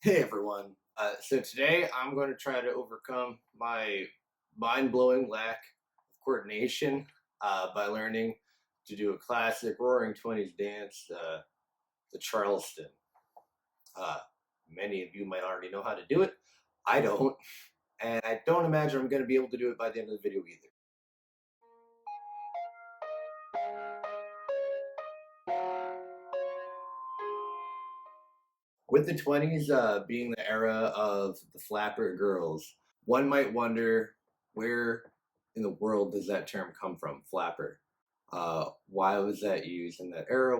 Hey everyone. So today I'm going to try to overcome my mind-blowing lack of coordination by learning to do a classic Roaring Twenties dance, the Charleston. Uh, Many of you might already know how to do it. I don't, and I don't imagine I'm going to be able to do it by the end of the video either. With the 20s being the era of the flapper girls, one might wonder where in the world does that term come from, flapper? Why was that used in that era?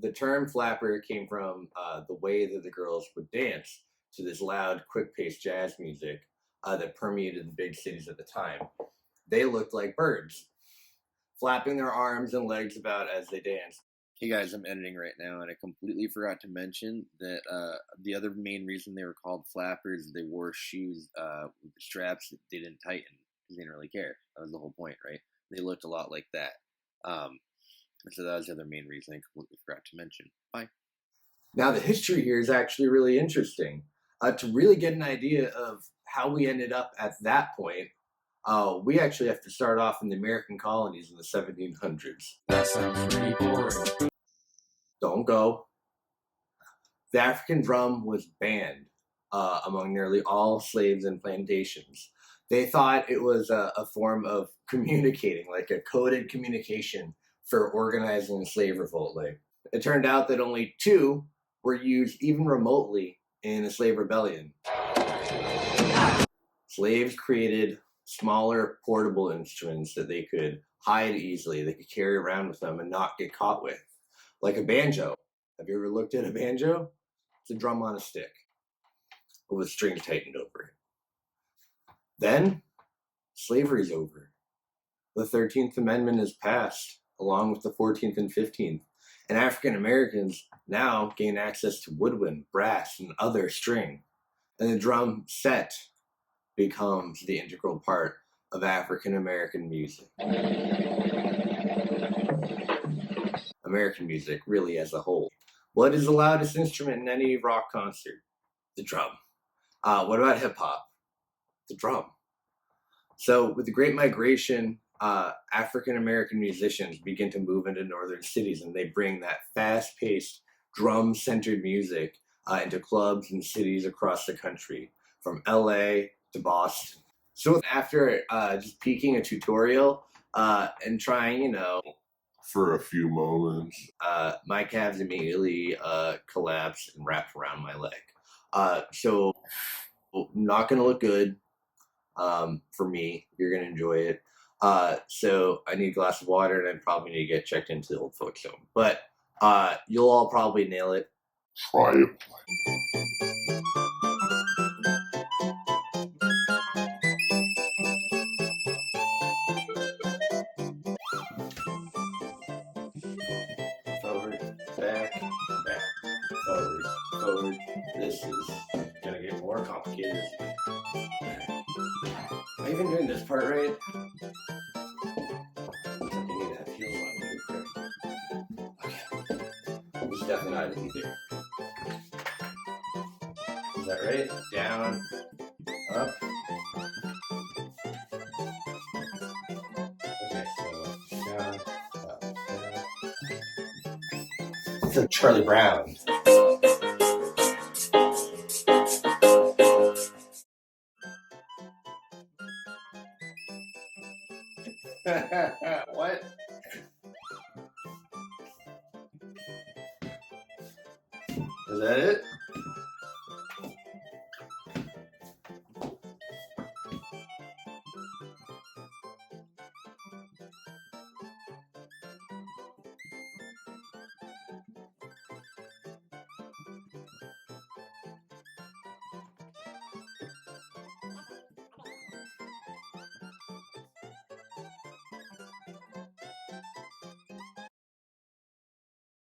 The term flapper came from the way that the girls would dance to this loud, quick paced jazz music that permeated the big cities at the time. They looked like birds, flapping their arms and legs about as they danced. Hey guys, I'm editing right now, and I completely forgot to mention that the other main reason they were called flappers, they wore shoes with the straps that they didn't tighten because they didn't really care. That was the whole point, right? They looked a lot like that. So that was the other main reason I completely forgot to mention. Bye. Now, the history here is actually really interesting. To really get an idea of how we ended up at that point, we actually have to start off in the American colonies in the 1700s. That sounds pretty boring. Don't go. The African drum was banned among nearly all slaves and plantations. They thought it was a form of communicating, like a coded communication for organizing a slave revolt. It turned out that only two were used even remotely in the slave rebellion. Slaves created smaller portable instruments that they could hide easily, they could carry around with them and not get caught with, like a banjo. Have you ever looked at a banjo? It's a drum on a stick with strings tightened over it. Then, slavery's over. The 13th Amendment is passed, along with the 14th and 15th, and African Americans now gain access to woodwind, brass, and other string, and the drum set becomes the integral part of African American music. American music, really, as a whole. What is the loudest instrument in any rock concert? The drum. What about hip hop? The drum. So, with the Great Migration, African American musicians begin to move into northern cities, and they bring that fast paced, drum centered music into clubs and cities across the country, from LA to Boston. So, after just peeking a tutorial and trying, for a few moments, my calves immediately collapsed and wrapped around my leg. So, not going to look good for me. You're going to enjoy it. So, I need a glass of water, and I probably need to get checked into the old folks home. But you'll all probably nail it. try it. Forward, back, back, forward, forward. This is gonna get more complicated. Am I even doing this part right? I need that feels on me quick. Okay. This is definitely not it either. Is that right? Down, up. Okay, so down, up, down. It's like Charlie Brown. What? Is that it?